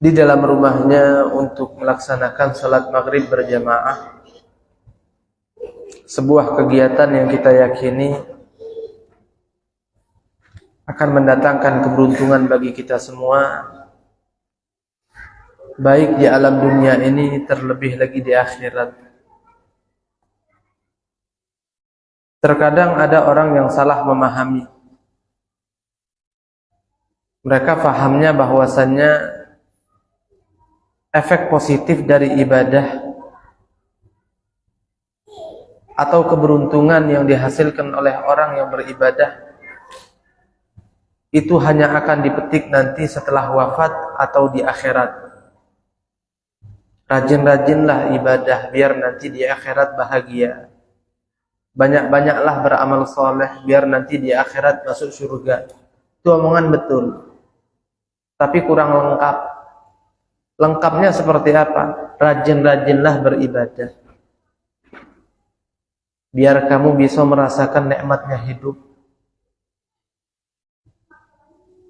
di dalam rumahnya untuk melaksanakan salat maghrib berjamaah, sebuah kegiatan yang kita yakini akan mendatangkan keberuntungan bagi kita semua, baik di alam dunia ini terlebih lagi di akhirat. Terkadang ada orang yang salah memahami. Mereka fahamnya bahwasannya efek positif dari ibadah atau keberuntungan yang dihasilkan oleh orang yang beribadah itu hanya akan dipetik nanti setelah wafat atau di akhirat. Rajin-rajinlah ibadah biar nanti di akhirat bahagia. Banyak-banyaklah beramal soleh biar nanti di akhirat masuk surga. Itu omongan betul, tapi kurang lengkap. Lengkapnya seperti apa? Rajin-rajinlah beribadah biar kamu bisa merasakan nikmatnya hidup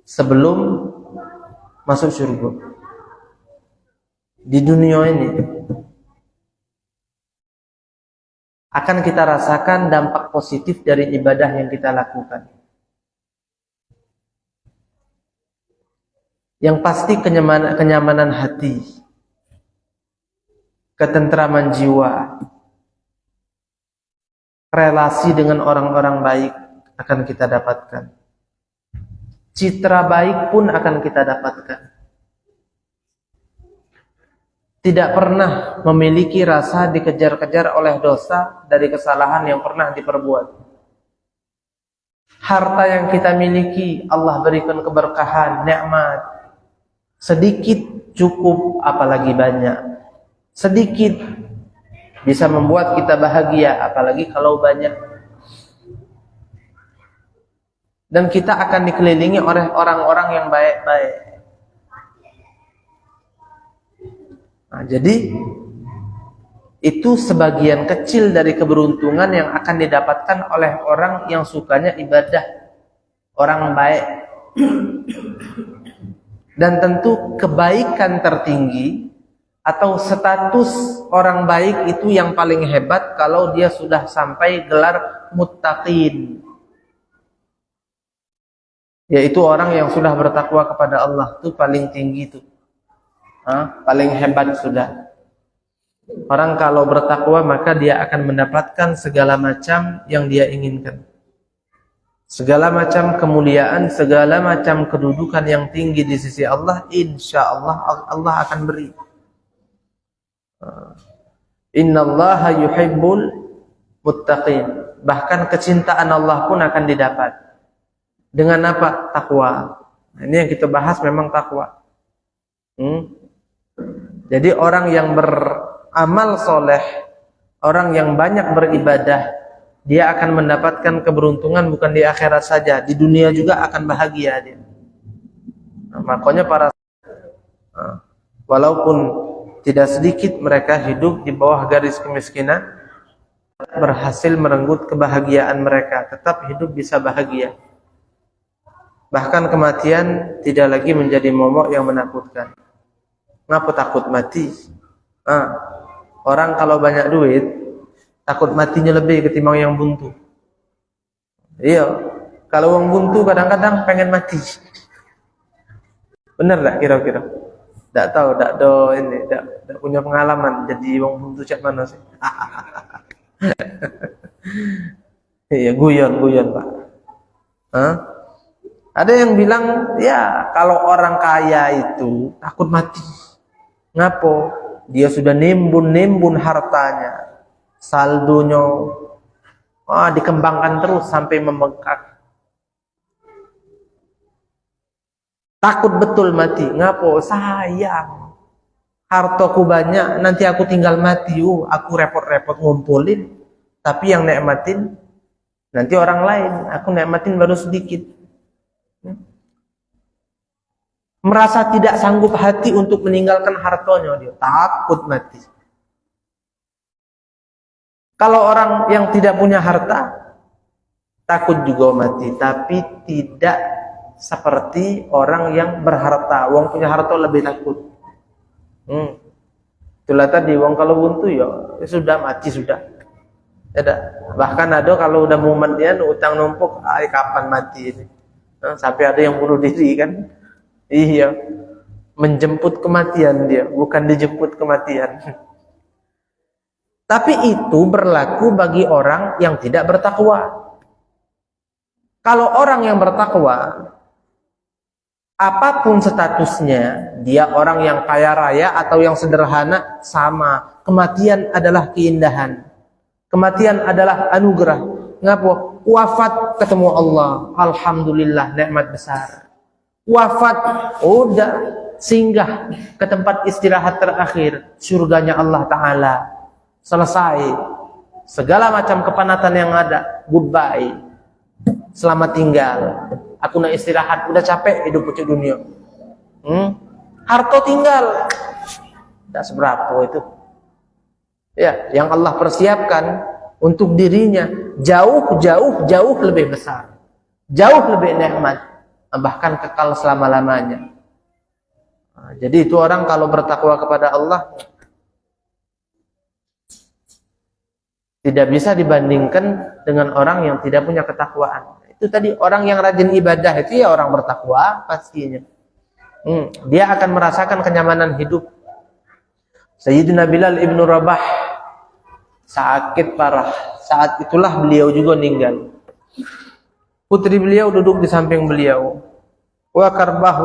sebelum masuk surga. Di dunia ini akan kita rasakan dampak positif dari ibadah yang kita lakukan. Yang pasti kenyamanan hati, ketentraman jiwa, relasi dengan orang-orang baik akan kita dapatkan. Citra baik pun akan kita dapatkan. Tidak pernah memiliki rasa dikejar-kejar oleh dosa dari kesalahan yang pernah diperbuat. Harta yang kita miliki, Allah berikan keberkahan, nikmat. Sedikit cukup, apalagi banyak. Sedikit bisa membuat kita bahagia, apalagi kalau banyak. Dan kita akan dikelilingi oleh orang-orang yang baik-baik. Nah, jadi itu sebagian kecil dari keberuntungan yang akan didapatkan oleh orang yang sukanya ibadah, orang baik. Dan tentu kebaikan tertinggi atau status orang baik itu yang paling hebat kalau dia sudah sampai gelar muttaqin, yaitu orang yang sudah bertakwa kepada Allah. Itu paling tinggi itu, paling hebat sudah. Orang kalau bertakwa maka dia akan mendapatkan segala macam yang dia inginkan, segala macam kemuliaan, segala macam kedudukan yang tinggi di sisi Allah. Insya Allah Allah akan beri. Innallaha yuhibbul muttaqin. Bahkan kecintaan Allah pun akan didapat. Dengan apa? Takwa. Nah, ini yang kita bahas memang takwa. Jadi orang yang beramal soleh, orang yang banyak beribadah, dia akan mendapatkan keberuntungan bukan di akhirat saja, di dunia juga akan bahagia dia. Nah, makanya walaupun tidak sedikit mereka hidup di bawah garis kemiskinan, berhasil merenggut kebahagiaan mereka, tetap hidup bisa bahagia. Bahkan kematian tidak lagi menjadi momok yang menakutkan. Ngapa takut mati? Orang kalau banyak duit takut matinya lebih ketimbang yang buntu. Iya, kalau yang buntu kadang-kadang pengen mati. Bener tak kira-kira? Tak tahu, tak punya pengalaman jadi wong buntu cak mana sih? Iya, guyon Pak. Ada yang bilang, ya kalau orang kaya itu takut mati. Ngapo? Dia sudah nimbun hartanya, saldonya dikembangkan terus sampai membengkak. Takut betul mati. Ngapo? Sayang, hartaku banyak, nanti aku tinggal mati. Aku repot-repot ngumpulin, tapi yang nikmatin nanti orang lain. Aku nikmatin baru sedikit. Merasa tidak sanggup hati untuk meninggalkan hartanya, dia takut mati. Kalau orang yang tidak punya harta takut juga mati, tapi tidak seperti orang yang berharta. Wong punya harta lebih takut. Itulah tadi wong kalau buntu ya sudah mati sudah. Ada. Bahkan ada kalau udah mau mandian utang numpuk, kapan mati ini? Sampai ada yang bunuh diri kan? Iya. Menjemput kematian dia, bukan dijemput kematian. Tapi itu berlaku bagi orang yang tidak bertakwa. Kalau orang yang bertakwa, apapun statusnya, dia orang yang kaya raya atau yang sederhana, sama. Kematian adalah keindahan. Kematian adalah anugerah. Ngapa? Wafat ketemu Allah. Alhamdulillah, nikmat besar. Wafat, udah singgah ke tempat istirahat terakhir, surganya Allah Ta'ala. Selesai. Segala macam kepenatan yang ada, goodbye. Selamat tinggal. Aku nak istirahat, udah capek hidup pucuk dunia. Harta tinggal. Tidak seberapa itu. Ya, yang Allah persiapkan untuk dirinya jauh lebih besar, jauh lebih nikmat, bahkan kekal selama-lamanya. Jadi itu orang kalau bertakwa kepada Allah tidak bisa dibandingkan dengan orang yang tidak punya ketakwaan. Itu tadi orang yang rajin ibadah itu ya orang bertakwa pastinya. Dia akan merasakan kenyamanan hidup. Sayyidina Bilal ibn Rabah sakit parah. Saat itulah beliau juga meninggal. Putri beliau duduk di samping beliau. Wa karbah,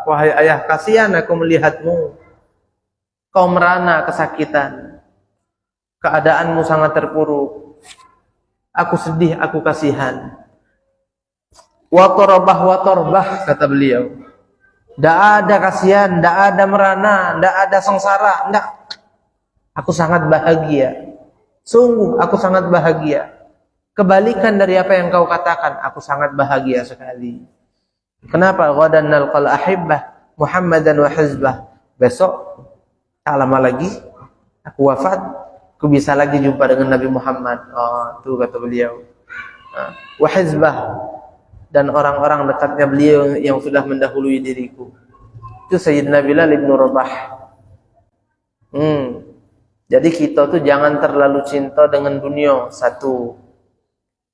wahai ayah, kasihan aku melihatmu. Kau merana kesakitan. Keadaanmu sangat terpuruk. Aku sedih, aku kasihan. Wa torbah, kata beliau. Tidak ada kasihan, tidak ada merana, tidak ada sengsara, tidak. Aku sangat bahagia. Sungguh aku sangat bahagia. Kebalikan dari apa yang kau katakan, aku sangat bahagia sekali. Kenapa? Ghadan nalqal ahibbah Muhammadan wa hizbah. Besok tak lama lagi aku wafat, aku bisa lagi jumpa dengan Nabi Muhammad. Itu kata beliau. Wa hizbah, dan orang-orang dekatnya beliau yang sudah mendahului diriku. Itu Sayyidina Bilal ibn Rabah. Jadi kita tuh jangan terlalu cinta dengan dunia, satu.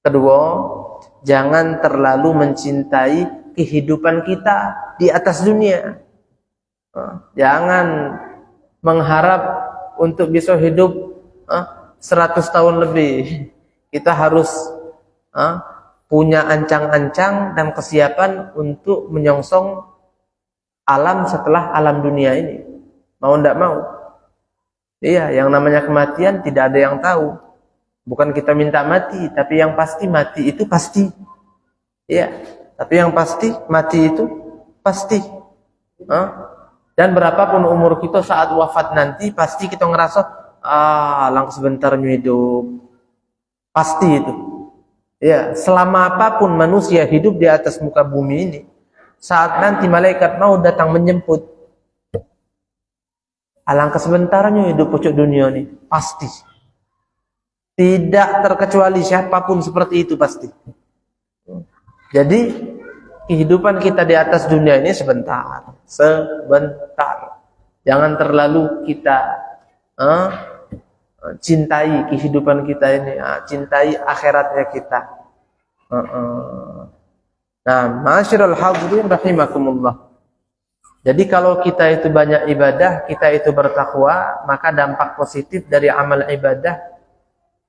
Kedua, jangan terlalu mencintai kehidupan kita di atas dunia. Jangan mengharap untuk bisa hidup 100 tahun lebih. Kita harus punya ancang-ancang dan kesiapan untuk menyongsong alam setelah alam dunia ini. Mau ndak mau. Iya, yang namanya kematian tidak ada yang tahu. Bukan kita minta mati, tapi yang pasti mati itu pasti. Iya, tapi yang pasti mati itu pasti. Dan berapapun umur kita saat wafat nanti, pasti kita ngerasa lang sebentar hidup. Pasti itu. Ya, selama apapun manusia hidup di atas muka bumi ini, saat nanti malaikat mau datang menjemput, alangkah sebentarnya hidup pucuk dunia ini, pasti. Tidak terkecuali siapapun seperti itu pasti. Jadi kehidupan kita di atas dunia ini sebentar. Jangan terlalu kita cintai kehidupan kita ini, cintai akhiratnya kita. Nah, ma'asyiral hadirin rahimakumullah. Jadi kalau kita itu banyak ibadah, kita itu bertakwa, maka dampak positif dari amal ibadah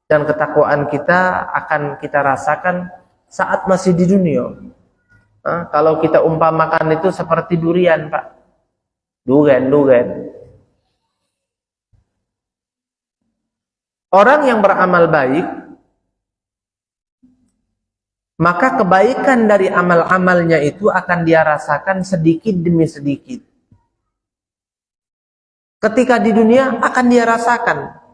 dan ketakwaan kita akan kita rasakan saat masih di dunia. Kalau kita umpamakan itu seperti durian, Pak. Durian. Orang yang beramal baik, maka kebaikan dari amal-amalnya itu akan dia rasakan sedikit demi sedikit. Ketika di dunia akan dia rasakan.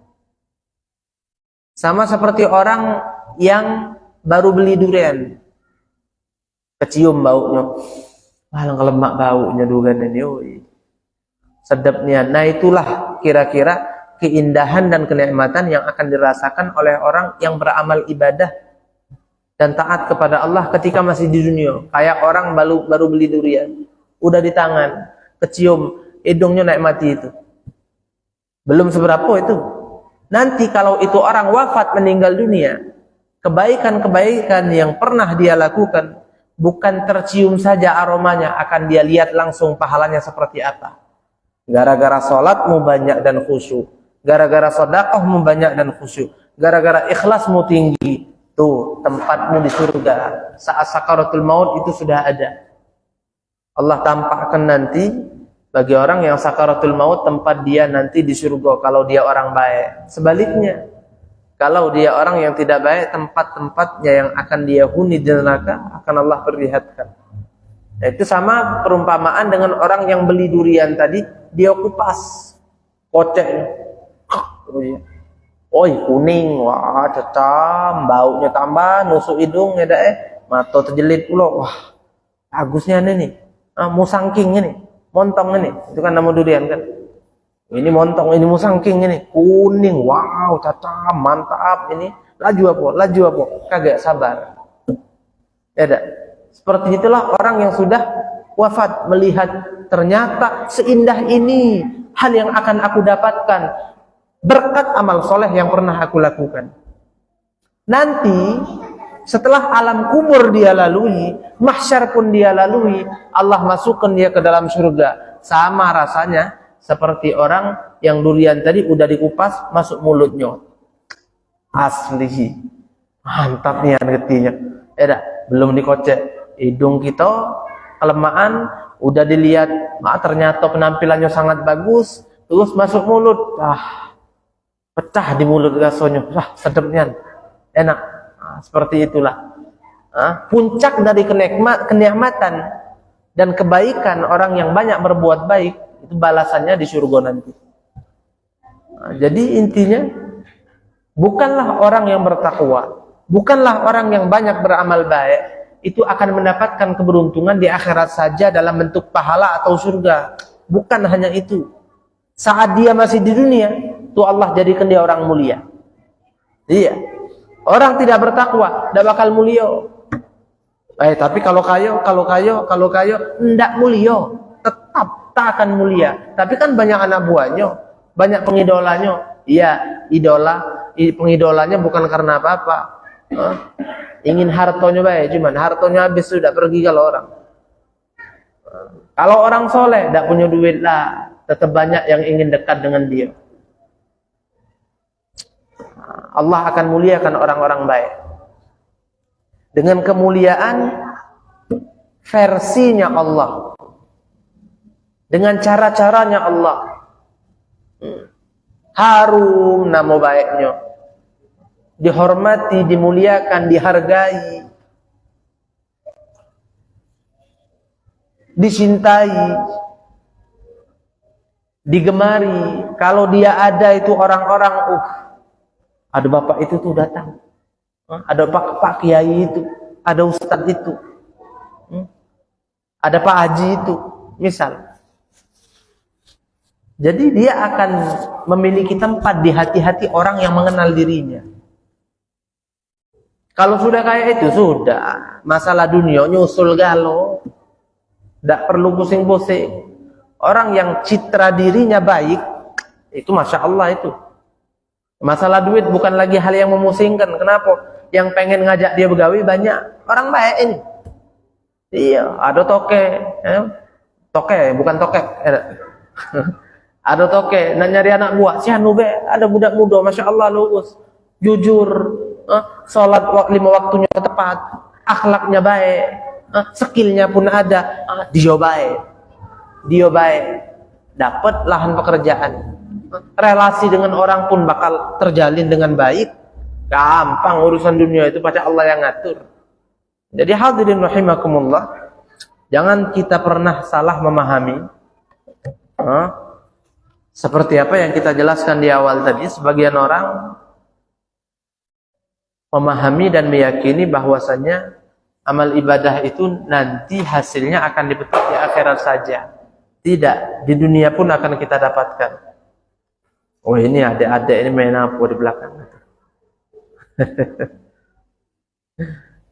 Sama seperti orang yang baru beli durian. Kecium baunya. Malah lemak baunya durian ini. Sedapnya. Nah itulah kira-kira keindahan dan kenikmatan yang akan dirasakan oleh orang yang beramal ibadah dan taat kepada Allah ketika masih di dunia. Kayak orang baru beli durian, udah di tangan, kecium, hidungnya naik mati itu. Belum seberapa itu. Nanti kalau itu orang wafat meninggal dunia, kebaikan-kebaikan yang pernah dia lakukan bukan tercium saja aromanya, akan dia lihat langsung pahalanya seperti apa. Gara-gara sholatmu banyak dan khusyuk, gara-gara sedekahmu banyak dan khusyuk, gara-gara ikhlasmu tinggi, tuh tempatmu di surga. Saat sakaratul maut itu sudah ada. Allah tampakkan nanti bagi orang yang sakaratul maut tempat dia nanti di surga kalau dia orang baik. Sebaliknya, kalau dia orang yang tidak baik, tempat-tempatnya yang akan dia huni di neraka akan Allah perlihatkan. Nah, itu sama perumpamaan dengan orang yang beli durian tadi, dia kupas koceknya. Oi, kuning, wah cecam, baunya tambah, nusuk hidung ya mata terjelit pula. Wah, bagusnya nih. Musangking ini, montong ini. Itu kan nama durian kan. Ini montong, ini musangking ini, kuning, wow, cacam, mantap ini. Laju apa? Kagak sabar. Ya dah. Seperti itulah orang yang sudah wafat melihat ternyata seindah ini hal yang akan aku dapatkan berkat amal soleh yang pernah aku lakukan. Nanti setelah alam kubur dia lalui, mahsyar pun dia lalui, Allah masukkan dia ke dalam surga. Sama rasanya seperti orang yang durian tadi udah dikupas masuk mulutnya. Asli mantap nih ketinya. Belum dikocek. Hidung kita kelemahan, udah dilihat, ternyata penampilannya sangat bagus, terus masuk mulut, pecah di mulut gasonya, sedapnya, enak. Seperti itulah. Puncak dari kenikmatan dan kebaikan orang yang banyak berbuat baik, itu balasannya di surga nanti. Jadi intinya, bukanlah orang yang bertakwa, bukanlah orang yang banyak beramal baik, itu akan mendapatkan keberuntungan di akhirat saja dalam bentuk pahala atau surga. Bukan hanya itu. Saat dia masih di dunia, tuh Allah jadikan dia orang mulia. Iya. Orang tidak bertakwa, tidak bakal mulia. Tapi kalau kayo, tidak mulia. Tetap tak akan mulia. Tapi kan banyak anak buahnya, banyak pengidolanya. Iya, pengidolanya bukan karena apa-apa. Ingin hartonya baik, cuman hartonya habis sudah pergi kalau orang. Kalau orang soleh, tidak punya duit lah, tetap banyak yang ingin dekat dengan dia. Allah akan muliakan orang-orang baik. Dengan kemuliaan versinya Allah. Dengan cara-caranya Allah. Harum nama baiknya. Dihormati, dimuliakan, dihargai, dicintai, digemari. Kalau dia ada itu orang-orang, ada bapak itu tuh datang, ada pak kiai itu, ada ustadz itu, ada pak haji itu, misal. Jadi dia akan memiliki tempat di hati-hati orang yang mengenal dirinya. Kalau sudah kayak itu, sudah. Masalah dunia nyusul galau. Tidak perlu pusing-pusing. Orang yang citra dirinya baik, itu Masya Allah itu. Masalah duit bukan lagi hal yang memusingkan. Kenapa? Yang pengen ngajak dia begawi banyak. Orang baik ini. Iya, ada toke. Toke, bukan tokek. Ada toke, nak nyari anak buah. Si Anu be, ada budak muda, Masya Allah lurus. Jujur. Sholat 5 waktunya tepat, akhlaknya baik, skillnya pun ada, dia baik, dapat lahan pekerjaan, relasi dengan orang pun bakal terjalin dengan baik, gampang urusan dunia itu pada Allah yang ngatur. Jadi hadirin rahimakumullah, jangan kita pernah salah memahami seperti apa yang kita jelaskan di awal tadi. Sebagian orang memahami dan meyakini bahwasannya amal ibadah itu nanti hasilnya akan dipetik di akhirat saja. Tidak, di dunia pun akan kita dapatkan. Oh, ini adik-adik ini main apa di belakang?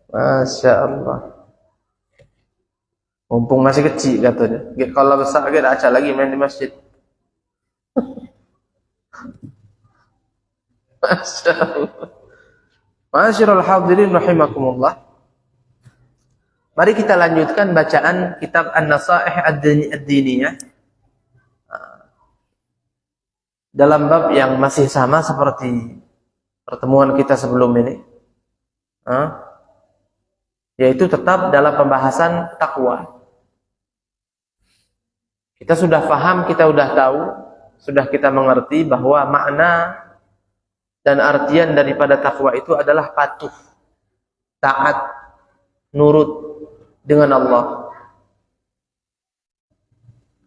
Masya Allah. Mumpung masih kecil katanya. Kalau besar kita aja lagi main di masjid. Masya Allah. Ma'asyiral hadirin rahimakumullah. Mari kita lanjutkan bacaan kitab An-Nasaih Ad-Diniyah. Dalam bab yang masih sama seperti pertemuan kita sebelum ini. Yaitu tetap dalam pembahasan takwa. Kita sudah paham, kita sudah tahu, sudah kita mengerti bahwa makna dan artian daripada takwa itu adalah patuh, taat, nurut dengan Allah.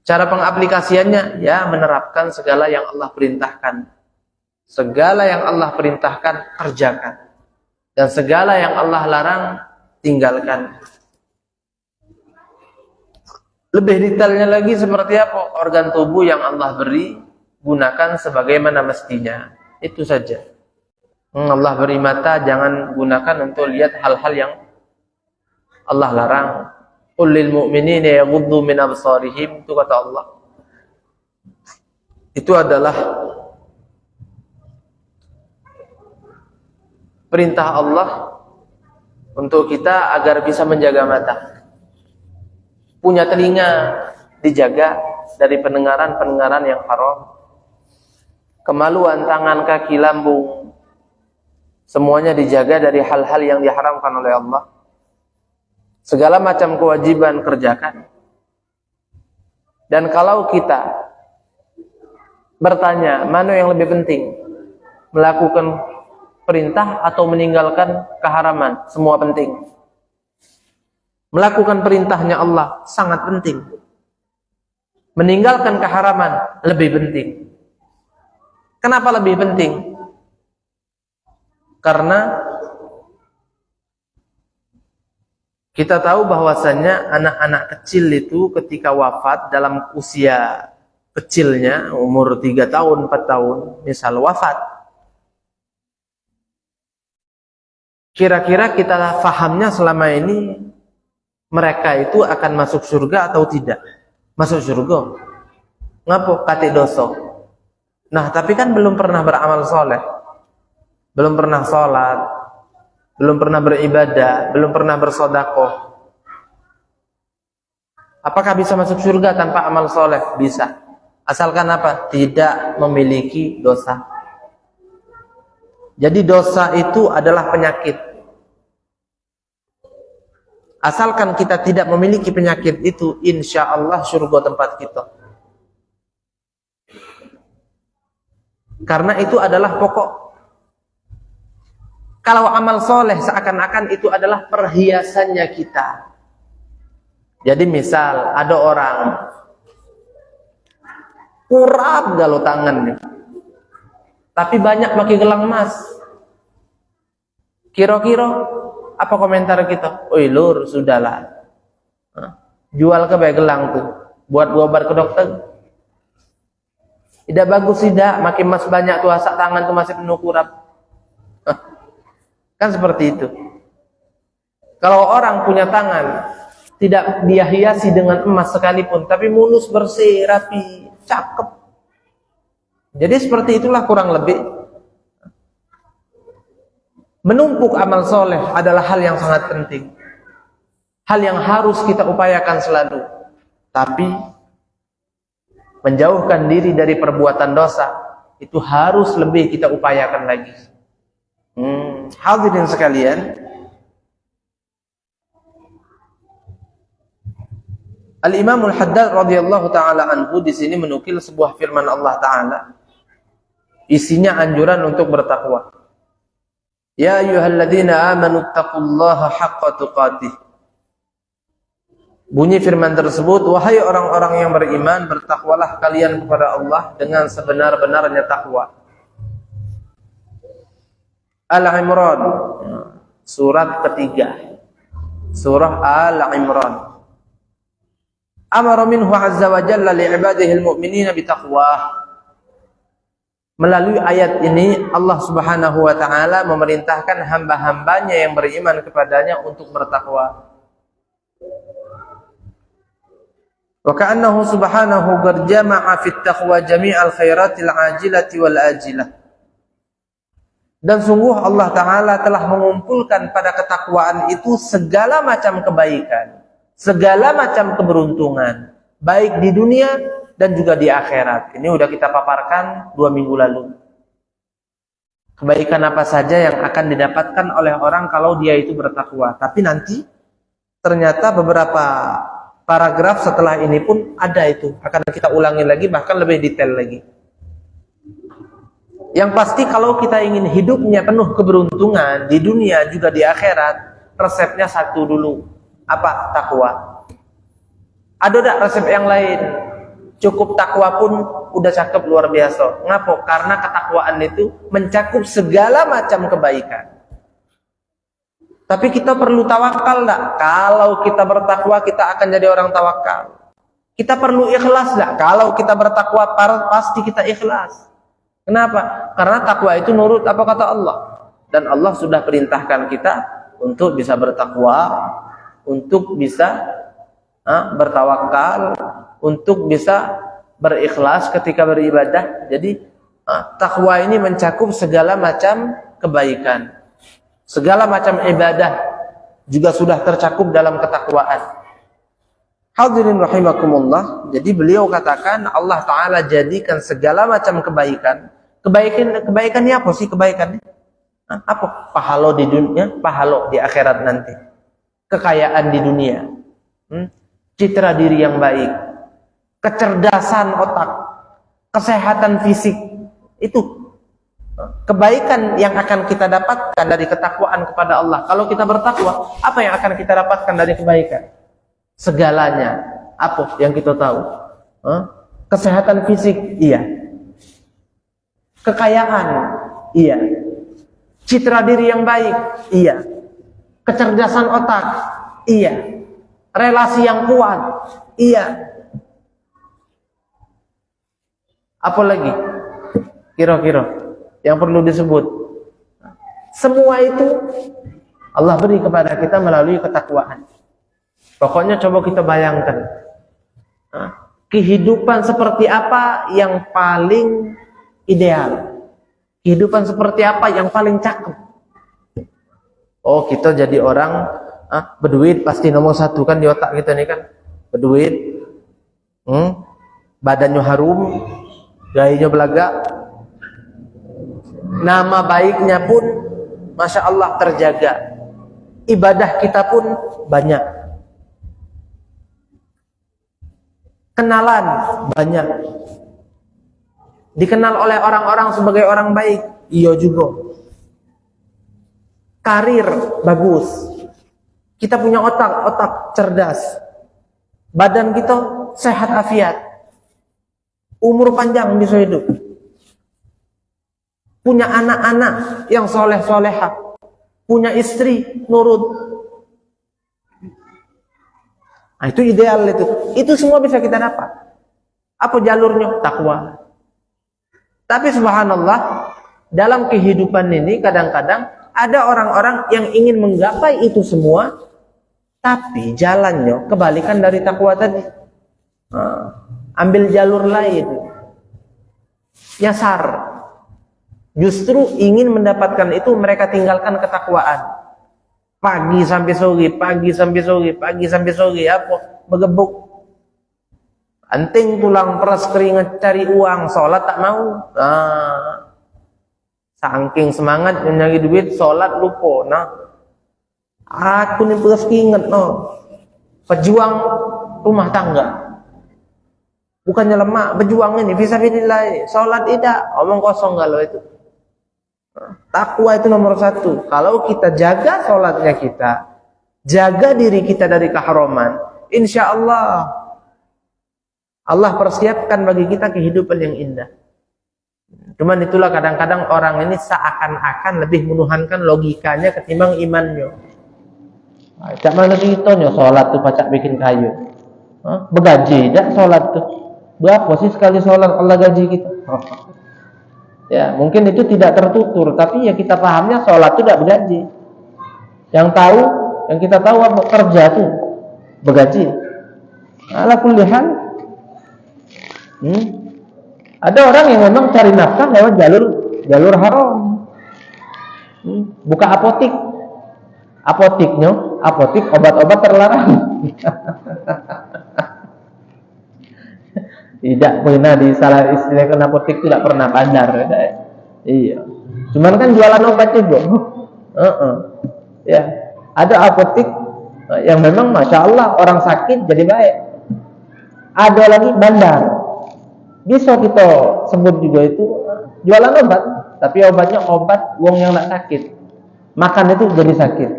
Cara pengaplikasiannya, ya menerapkan segala yang Allah perintahkan. Segala yang Allah perintahkan, kerjakan. Dan segala yang Allah larang, tinggalkan. Lebih detailnya lagi seperti apa? Organ tubuh yang Allah beri, gunakan sebagaimana mestinya. Itu saja. Allah beri mata, jangan gunakan untuk lihat hal-hal yang Allah larang. Qul lil mu'minina yaghuddu min absarihim, itu kata Allah. Itu adalah perintah Allah untuk kita agar bisa menjaga mata. Punya telinga dijaga dari pendengaran-pendengaran yang haram. Kemaluan tangan, kaki, lambung, semuanya dijaga dari hal-hal yang diharamkan oleh Allah. Segala macam kewajiban kerjakan. Dan kalau kita bertanya, mana yang lebih penting? Melakukan perintah atau meninggalkan keharaman? Semua penting. Melakukan perintahnya Allah sangat penting. Meninggalkan keharaman lebih penting. Kenapa lebih penting? Karena kita tahu bahwasannya anak-anak kecil itu ketika wafat dalam usia kecilnya, umur 3 tahun, 4 tahun, misal wafat. Kira-kira kita fahamnya selama ini mereka itu akan masuk surga atau tidak? Masuk surga. Ngapo? Kate dosa. Nah, tapi kan belum pernah beramal soleh. Belum pernah sholat. Belum pernah beribadah. Belum pernah bersodakoh. Apakah bisa masuk surga tanpa amal soleh? Bisa. Asalkan apa? Tidak memiliki dosa. Jadi dosa itu adalah penyakit. Asalkan kita tidak memiliki penyakit itu, insya Allah surga tempat kita. Karena itu adalah pokok. Kalau amal soleh seakan-akan itu adalah perhiasannya kita. Jadi misal ada orang kurap galau tangannya, tapi banyak pakai gelang emas. Kira-kira apa komentar kita? Oi lur, sudahlah. Jual ke gelang tuh, buat obat ke dokter. Tidak bagus, tidak. Makin emas banyak tuh, asak tangan tuh masih penuh kurap. Kan seperti itu. Kalau orang punya tangan, tidak dia hiasi dengan emas sekalipun, tapi mulus, bersih, rapi, cakep. Jadi seperti itulah kurang lebih. Menumpuk amal soleh adalah hal yang sangat penting. Hal yang harus kita upayakan selalu. Tapi menjauhkan diri dari perbuatan dosa itu harus lebih kita upayakan lagi. Hadirin sekalian, Al-Imam Al-Haddad radhiyallahu taala anhu di sini menukil sebuah firman Allah taala. Isinya anjuran untuk bertakwa. Ya ayyuhalladzina amanu taqullaha haqqa tuqatih. Bunyi firman tersebut, wahai orang-orang yang beriman, bertakwalah kalian kepada Allah dengan sebenar-benarnya takwa. Al-Imran, surat ketiga. Surah Al-Imran. Amara minhu azza wa jalla li'ibadihi al-mu'minina bitaqwah. Melalui ayat ini Allah Subhanahu wa taala memerintahkan hamba-hambanya yang beriman kepadanya untuk bertakwa. Wa ka'annahu subhanahu qad jama'a fit taqwa jami'al khairatil ajilati wal ajilah. Dan sungguh Allah Ta'ala telah mengumpulkan pada ketakwaan itu segala macam kebaikan, segala macam keberuntungan, baik di dunia dan juga di akhirat. Ini udah kita paparkan 2 minggu lalu. Kebaikan apa saja yang akan didapatkan oleh orang kalau dia itu bertakwa. Tapi nanti ternyata beberapa paragraf setelah ini pun ada itu. Akan kita ulangi lagi, bahkan lebih detail lagi. Yang pasti kalau kita ingin hidupnya penuh keberuntungan di dunia juga di akhirat, resepnya satu dulu. Apa? Takwa. Ada enggak resep yang lain? Cukup takwa pun udah cakep luar biasa. Ngapa? Karena ketakwaan itu mencakup segala macam kebaikan. Tapi kita perlu tawakal enggak? Kalau kita bertakwa kita akan jadi orang tawakal. Kita perlu ikhlas enggak? Kalau kita bertakwa pasti kita ikhlas. Kenapa? Karena takwa itu nurut apa kata Allah. Dan Allah sudah perintahkan kita untuk bisa bertakwa, untuk bisa bertawakal, untuk bisa berikhlas ketika beribadah. Jadi takwa ini mencakup segala macam kebaikan. Segala macam ibadah juga sudah tercakup dalam ketakwaan. Hadirin rahimakumullah. Jadi beliau katakan Allah Ta'ala jadikan segala macam kebaikan. Kebaikannya apa sih kebaikannya? Apa? Pahala di dunia, pahala di akhirat nanti. Kekayaan di dunia. Citra diri yang baik. Kecerdasan otak. Kesehatan fisik. Itu kebaikan yang akan kita dapatkan dari ketakwaan kepada Allah. Kalau kita bertakwa, apa yang akan kita dapatkan dari kebaikan? Segalanya. Apa yang kita tahu? Kesehatan fisik, iya. Kekayaan, iya. Citra diri yang baik, iya. Kecerdasan otak, iya. Relasi yang kuat, iya. Apa lagi? Kira-kira yang perlu disebut. Semua itu Allah beri kepada kita melalui ketakwaan. Pokoknya coba kita bayangkan kehidupan seperti apa yang paling ideal, kehidupan seperti apa yang paling cakep. Oh, kita jadi orang berduit pasti nomor satu kan di otak kita nih kan, berduit, badannya harum, gayanya belaga, nama baiknya pun Masya Allah terjaga, ibadah kita pun banyak, kenalan banyak, dikenal oleh orang-orang sebagai orang baik, iya juga. Karir bagus, kita punya otak cerdas, badan kita sehat afiat, umur panjang bisa hidup, punya anak-anak yang soleh-solehah, punya istri nurut. Nah, itu ideal itu semua bisa kita dapat. Apa jalurnya? Takwa. Tapi subhanallah, dalam kehidupan ini kadang-kadang ada orang-orang yang ingin menggapai itu semua, tapi jalannya kebalikan dari takwa tadi. Ambil jalur lain, nyasar. Justru ingin mendapatkan itu mereka tinggalkan ketakwaan. Pagi sampai sore, pagi sampai sore, pagi sampai sore, apa? Begebuk. Anting tulang peras keringat cari uang, sholat tak mau. Saking semangat nyari duit, sholat lupa. Nah, aku nih peras keringat, pejuang rumah tangga. Bukannya lemah, berjuang ini fisabilillah, sholat tidak, omong kosong kalau itu. Takwa itu nomor satu. Kalau kita jaga sholatnya kita, jaga diri kita dari keharaman, insya Allah persiapkan bagi kita kehidupan yang indah. Cuman itulah kadang-kadang orang ini seakan-akan lebih menuhankan logikanya ketimbang imannya. Cak mana ceritanya sholat tuh pacak bikin kayu? Begaji dah sholat tuh. Berapa sih sekali sholat Allah gaji kita? Ya mungkin itu tidak tertutur, tapi ya kita pahamnya sholat itu tidak bergaji. Yang kita tahu apa kerja tuh bergaji. Ala kulli hal, ada orang yang memang cari nafkah lewat jalur haram. Buka apotik, apotik obat-obat terlarang. Tidak pernah disalah istilahkan apotik, tidak pernah bandar. Iya. Cuman kan jualan obat juga. Ya, ada apotik yang memang masya Allah orang sakit jadi baik. Ada lagi bandar. Bisa kita sebut juga itu jualan obat, tapi obatnya obat wong yang nak sakit. Makan itu jadi sakit.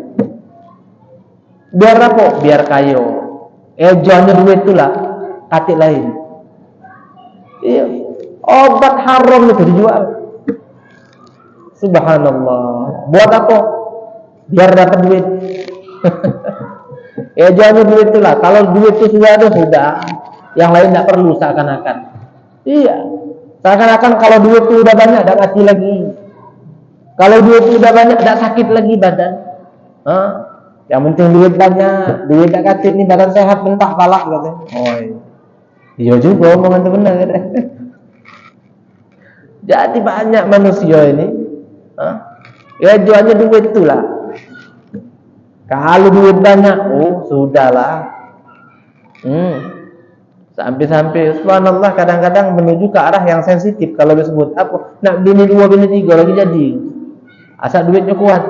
Biar apa? Biar kayo. Jualnya duit itulah, katik lain. Iya. Obat haram itu dijual. Subhanallah. Buat apa? Biar dapat duit. Jualnya duit itulah. Kalau duit itu sudah ada, sudah. Yang lain tidak perlu seakan-akan. Iya. Seakan-akan kalau duit itu udah banyak, tidak mati lagi. Kalau duit itu udah banyak, tidak sakit lagi badan. Yang penting duit banyak, duit tidak sakit nih, badan sehat, bentak palak katanya. Oh iya juga omongan itu benar. Jadi banyak manusia ini, jualnya duit itulah. Kalau duit banyak, sudahlah. Sampai subhanallah kadang-kadang menuju ke arah yang sensitif. Kalau disebut apa, nak bini 2, bini 3 lagi jadi. Asal duitnya kuat.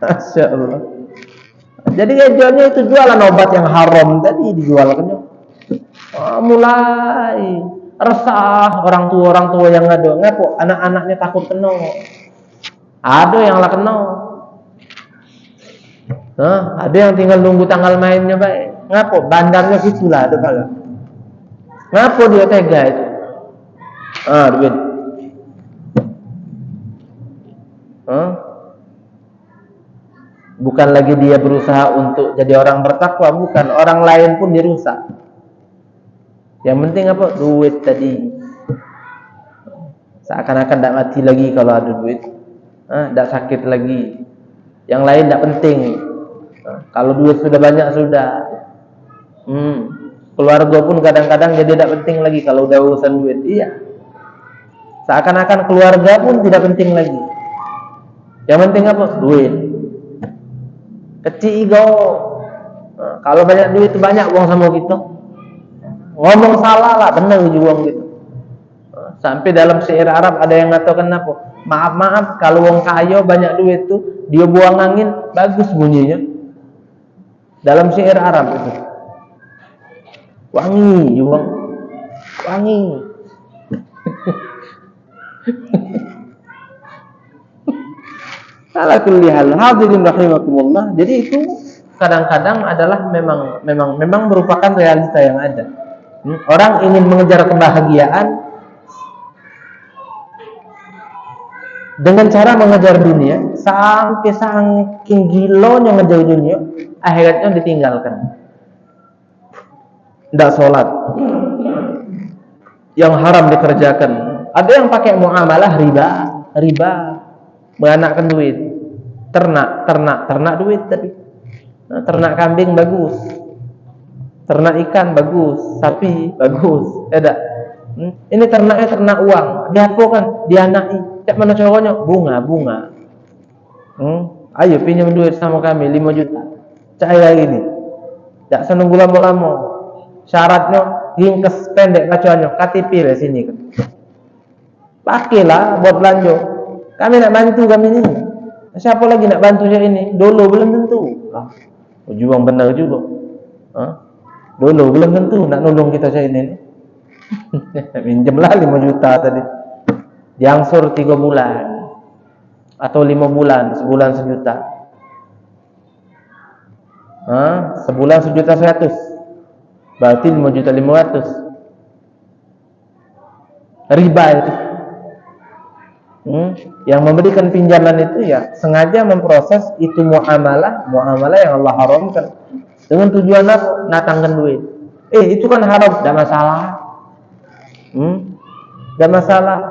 Masya Allah. Jadi jualnya itu jualan obat yang haram tadi dijualkannya. Mulai resah orang tua yang ada. Ngapo anak-anaknya takut kena. Ada yang lah kena. Ada yang tinggal nunggu tanggal mainnya baik. Ngapo bandarnya situlah ada kala. Ngapo dia tega itu? Duit. Bukan lagi dia berusaha untuk jadi orang bertakwa, bukan, orang lain pun dirusak. Yang penting apa? Duit tadi. Seakan-akan tidak mati lagi kalau ada duit. Tidak sakit lagi. Yang lain tidak penting. Kalau duit sudah banyak sudah. Keluarga pun kadang-kadang jadi tidak penting lagi kalau udah urusan duit. Iya. Seakan-akan keluarga pun tidak penting lagi. Yang penting apa? Duit. Kecil ego. Kalau banyak duit itu banyak uang sama kita. Ngomong salah lah, benar juga uang gitu. Sampai dalam syair Arab ada yang ngatakan apa? Maaf kalau uang kaya banyak duit itu dia buang angin bagus bunyinya. Dalam syair Arab itu. Wangi, uang wangi. Ala kulli hal, hadirin rahimakumullah. Jadi itu kadang-kadang adalah memang merupakan realita yang ada. Orang ingin mengejar kebahagiaan dengan cara mengejar dunia sampai saking gilonya ngejar dunia, akhiratnya ditinggalkan. Tidak sholat, yang haram dikerjakan. Ada yang pakai muamalah riba, menganakkan duit. Ternak duit tadi. Ternak kambing bagus, ternak ikan bagus, sapi bagus. Ini ternaknya ternak uang. Diapo kan? Dianaki. Cak mana cowoknya? Bunga. Ayo pinjam duit sama kami 5 juta. Cahaya ini. Tak senunggu lama-lama. Syaratnya ringkes pendek kacuannya. KTP lah sini kan. Pakailah buat belanja. Kami nak bantu kami ini. Siapa lagi nak bantu saya ini? Dulu belum tentu. Juang benar juga. Dulu belum tentu nak nolong kita saya ini. Minjemlah 5 juta tadi. Diangsur 3 bulan atau 5 bulan, sebulan 1 juta. Sebulan 1.100.000. Berarti 5.500.000. Riba itu. Yang memberikan pinjaman itu ya sengaja memproses itu muamalah yang Allah haramkan dengan tujuan apa? Natangkan duit. Itu kan haram, tidak masalah. Tidak masalah.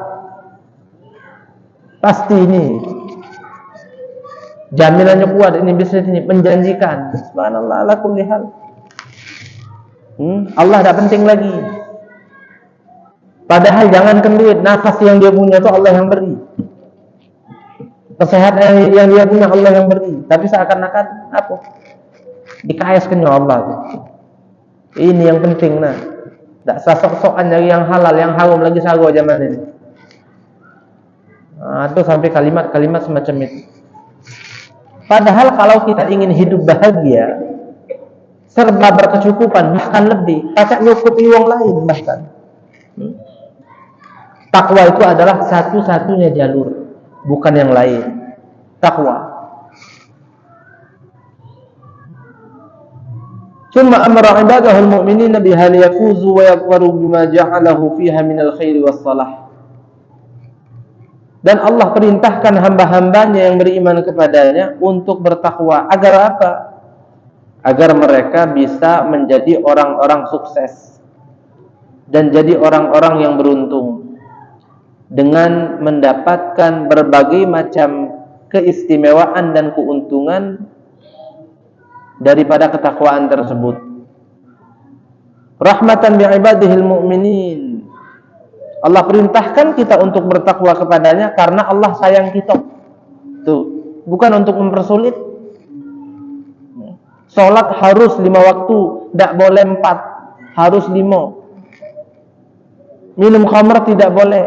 Pasti ini jaminannya kuat, ini bisnis ini menjanjikan. Subhanallah ala kulli hal. Allah tidak penting lagi. Padahal jangankan duit, nafas yang dia punya itu Allah yang beri. Kesehatan yang dia punya Allah yang beri. Tapi seakan-akan apa? Dikayaskan Allah. Ini yang penting nah. Tak sosok-sokan dari yang halal, yang haram lagi sago zaman ini. Itu sampai kalimat-kalimat semacam itu. Padahal kalau kita ingin hidup bahagia, serba berkecukupan, bahkan lebih, tak nyukupi wong lain bahkan. Takwa itu adalah satu-satunya jalur, bukan yang lain. Takwa. Thumma amara ibadahu al-mu'minina biha liyafuzu wa yaqwaru bima ja'alahu fiha minal khairi was salah. Dan Allah perintahkan hamba-hambanya yang beriman kepadanya untuk bertakwa. Agar apa? Agar mereka bisa menjadi orang-orang sukses dan jadi orang-orang yang beruntung dengan mendapatkan berbagai macam keistimewaan dan keuntungan daripada ketakwaan tersebut. Rahmatan bi'ibadihil mu'minin. Allah perintahkan kita untuk bertakwa kepadanya karena Allah sayang kita. Tuh, bukan untuk mempersulit. Salat harus 5 waktu, tidak boleh 4, harus 5. Minum khamr tidak boleh.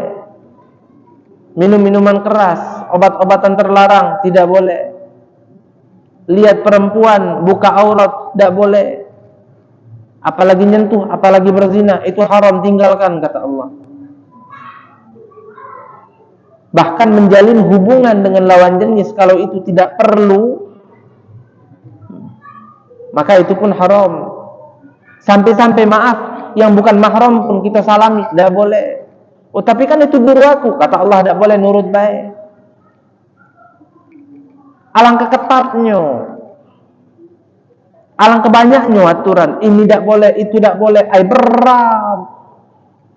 Minum minuman keras, obat-obatan terlarang tidak boleh. Lihat perempuan buka aurat tidak boleh. Apalagi nyentuh, apalagi berzina, itu haram, tinggalkan kata Allah. Bahkan menjalin hubungan dengan lawan jenis kalau itu tidak perlu, maka itu pun haram. Sampai-sampai maaf, yang bukan mahram pun kita salami, tidak boleh. Oh tapi kan itu guru aku, kata Allah tidak boleh, nurut baik. Alangkah ketatnya, alangkah banyaknya aturan. Ini tidak boleh, itu tidak boleh. Berat.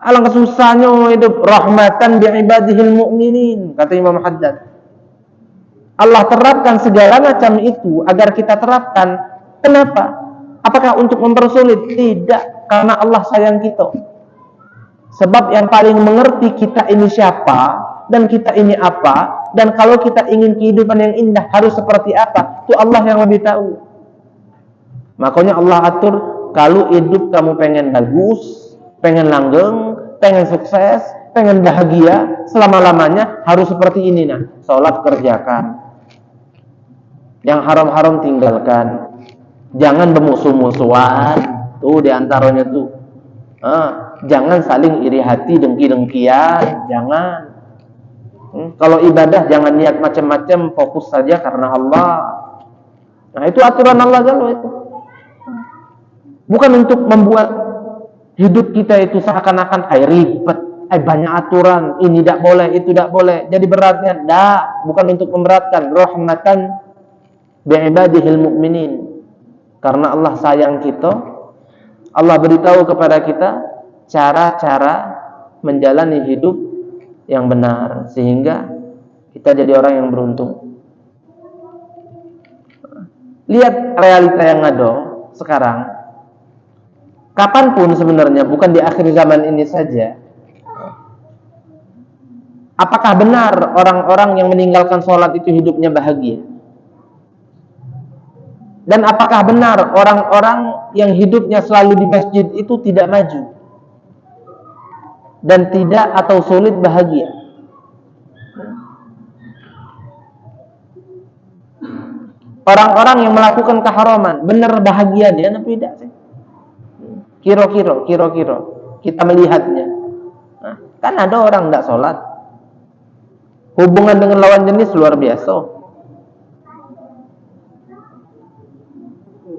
Alangkah susahnya hidup. Rahmatan bi'ibadihil mu'minin, kata Imam Haddad. Allah terapkan segala macam itu agar kita terapkan. Kenapa? Apakah untuk mempersulit? Tidak, karena Allah sayang kita. Sebab yang paling mengerti kita ini siapa dan kita ini apa, dan kalau kita ingin kehidupan yang indah harus seperti apa, itu Allah yang lebih tahu. Makanya Allah atur, kalau hidup kamu pengen bagus, pengen langgeng, pengen sukses, pengen bahagia selama-lamanya, harus seperti ini nah. Salat kerjakan, yang haram-haram tinggalkan, jangan bermusuh-musuhan, tuh diantaranya tuh. Jangan saling iri hati, dengki-dengkian, jangan. Kalau ibadah jangan niat macam-macam, fokus saja karena Allah. Nah itu aturan Allah kalau itu. Bukan untuk membuat hidup kita itu seakan-akan ribet, banyak aturan, ini tidak boleh, itu tidak boleh, jadi beratnya. Bukan untuk memberatkan. Rahmatan bi'ibadihil mu'minin. Karena Allah sayang kita, Allah beritahu kepada kita cara-cara menjalani hidup yang benar sehingga kita jadi orang yang beruntung. Lihat realita yang ada sekarang. Kapanpun sebenarnya, bukan di akhir zaman ini saja. Apakah benar orang-orang yang meninggalkan sholat itu hidupnya bahagia? Dan apakah benar orang-orang yang hidupnya selalu di masjid itu tidak maju dan tidak atau sulit bahagia? Orang-orang yang melakukan keharaman benar bahagia dia atau tidak sih? Kira-kira kita melihatnya. Nah, kan ada orang tidak sholat, hubungan dengan lawan jenis luar biasa.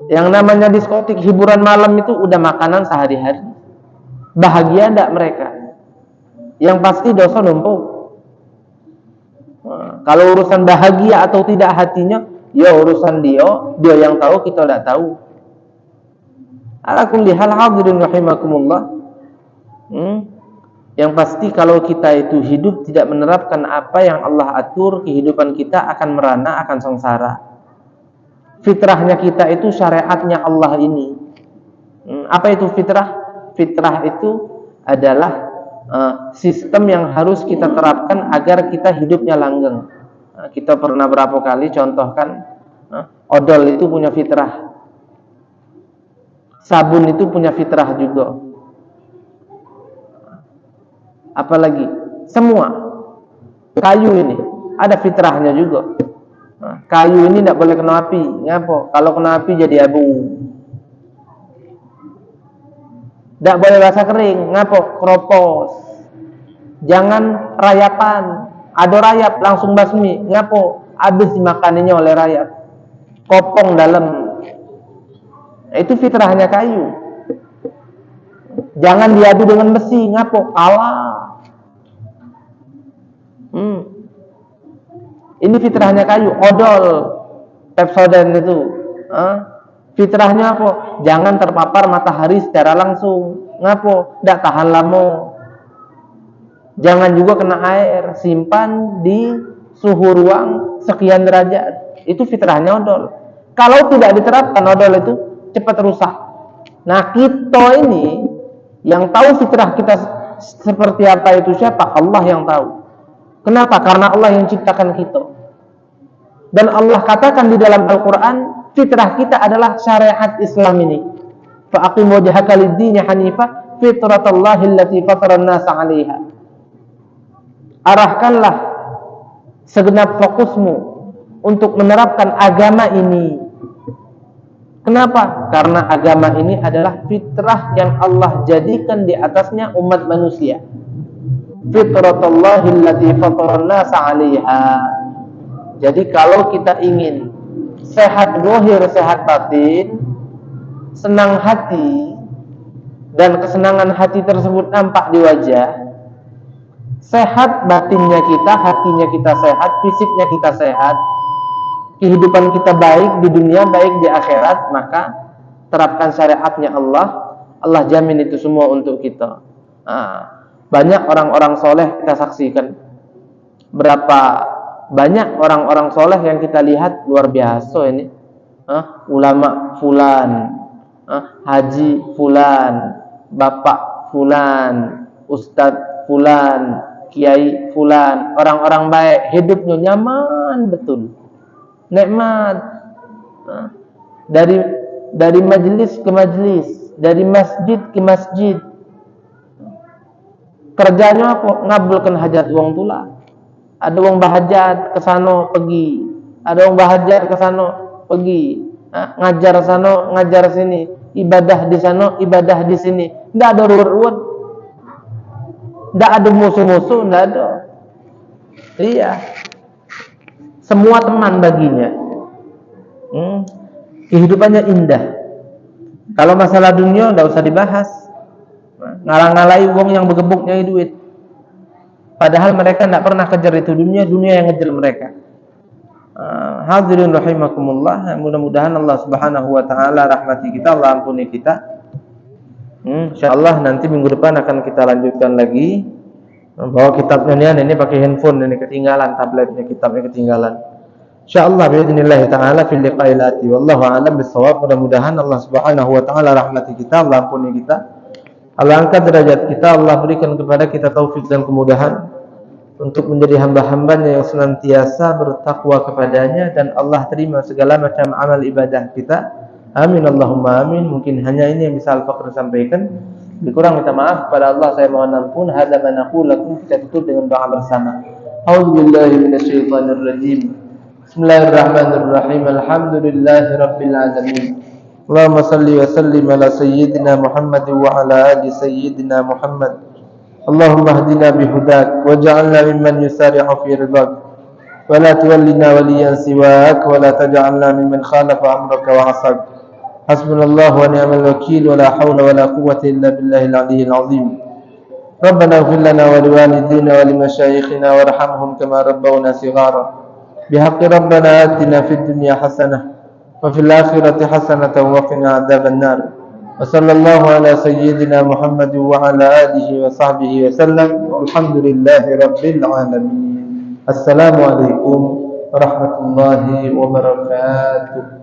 Yang namanya diskotik, hiburan malam itu udah makanan sehari-hari. Bahagia enggak mereka? Yang pasti dosa numpuk. Kalau urusan bahagia atau tidak hatinya, ya urusan dia yang tahu, kita tidak tahu. Ala kulli hal hadirin rahimakumullah. Yang pasti kalau kita itu hidup tidak menerapkan apa yang Allah atur, kehidupan kita akan merana, akan sengsara. Fitrahnya kita itu syariatnya Allah ini. Apa itu fitrah? Fitrah itu adalah sistem yang harus kita terapkan agar kita hidupnya langgeng. Kita pernah berapa kali contohkan, odol itu punya fitrah, sabun itu punya fitrah juga, apalagi semua kayu ini ada fitrahnya juga. Kayu ini tidak boleh kena api. Ngapa? Kalau kena api jadi abu. Tidak boleh basah kering. Ngapa? Keropos. Jangan rayapan. Ada rayap langsung basmi. Ngapa? Habis dimakaninya oleh rayap. Kopong dalam. Itu fitrahnya kayu. Jangan diadu dengan besi. Ngapa? Kalah. Ini fitrahnya kayu. Odol, Pepsodent itu. Fitrahnya apa? Jangan terpapar matahari secara langsung. Ngapa? Tidak tahan lama. Jangan juga kena air. Simpan di suhu ruang sekian derajat. Itu fitrahnya odol. Kalau tidak diterapkan odol itu cepat rusak. Nah, kita ini yang tahu fitrah kita seperti apa itu siapa? Allah yang tahu. Kenapa? Karena Allah yang ciptakan kita. Dan Allah katakan di dalam Al-Quran, fitrah kita adalah syariat Islam ini. Fa'aqim wajhaka lid-dini hanifah fitratallahi allati fataran nasa 'alaiha. Arahkanlah segenap fokusmu untuk menerapkan agama ini. Kenapa? Karena agama ini adalah fitrah yang Allah jadikan di atasnya umat manusia. Fitratallahi allati fataran nasa 'alaiha. Jadi kalau kita ingin sehat zahir, sehat batin, senang hati, dan kesenangan hati tersebut nampak di wajah, sehat batinnya kita, hatinya kita sehat, fisiknya kita sehat, kehidupan kita baik di dunia, baik di akhirat, maka terapkan syariatnya Allah. Allah jamin itu semua untuk kita. Banyak orang-orang soleh kita saksikan. Berapa banyak orang-orang soleh yang kita lihat luar biasa ini. Ulama fulan, haji fulan, bapak fulan, ustadz fulan, kiai fulan, orang-orang baik, hidupnya nyaman betul, nikmat. Dari majelis ke majelis, dari masjid ke masjid. Kerjanya apa? Ngabulkan hajat wong tula. Ada wong bahajat ke sana pergi, ada wong bahajat ke sana pergi, ngajar sana ngajar sini, ibadah di sana ibadah di sini. Tidak ada ruwet-ruwet, tidak ada musuh-musuh, tidak ada. Iya, semua teman baginya. Kehidupannya indah. Kalau masalah dunia tidak usah dibahas. Ngalang-ngalai wong yang bergebuk nyari duit. Padahal mereka tidak pernah kejar itu dunia, dunia yang ngejar mereka. Hadirin rahimakumullah, mudah-mudahan Allah Subhanahu wa taala rahmati kita, Allah ampuni kita. Insyaallah nanti minggu depan akan kita lanjutkan lagi. Bawa kitabnya ini pakai handphone, ini ketinggalan, tabletnya kitabnya ketinggalan. Insyaallah باذنillah taala fil liqa'il ati. Wallahu a'lam bissawab. Mudah-mudahan Allah Subhanahu wa taala rahmati kita, Allah ampuni kita. Allah angkat derajat kita, Allah berikan kepada kita taufik dan kemudahan untuk menjadi hamba-hambanya yang senantiasa bertakwa kepadanya, dan Allah terima segala macam amal ibadah kita. Amin Allahumma amin. Mungkin hanya ini yang bisa Al-Fakhr sampaikan. Dikurang minta maaf kepada Allah, saya mohon ampun. Hadza ma naqulu lakum. Kita tutup dengan doa bersama. A'udzubillahi minasyaitonir rajim. Bismillahirrahmanirrahim. Alhamdulillahirabbil alamin. Allahumma salli wa sallim ala sayyidina Muhammad wa ala ali sayyidina Muhammad. Allahumma hdina bihudak waj'alna mimman yusari'u fi ridak wa la tuwallina waliyan siwak wa la taj'alna mimman khalafa amraka wa 'asak. Hasbunallahu wa ni'mal wakeel wa la hawla wa la quwwata illa billahil 'aliyyil 'azim. Rabbana ighfir lana wa liwalidina wa limashayikhina warhamhum kama rabbawna shighara. Bihaqqi rabbana atina fid dunya hasanah وفي الآخرة حسنة وقنا عذاب النار وصلى الله على سيدنا محمد وعلى آله وصحبه وسلم والحمد لله رب العالمين. السلام عليكم ورحمة الله وبركاته.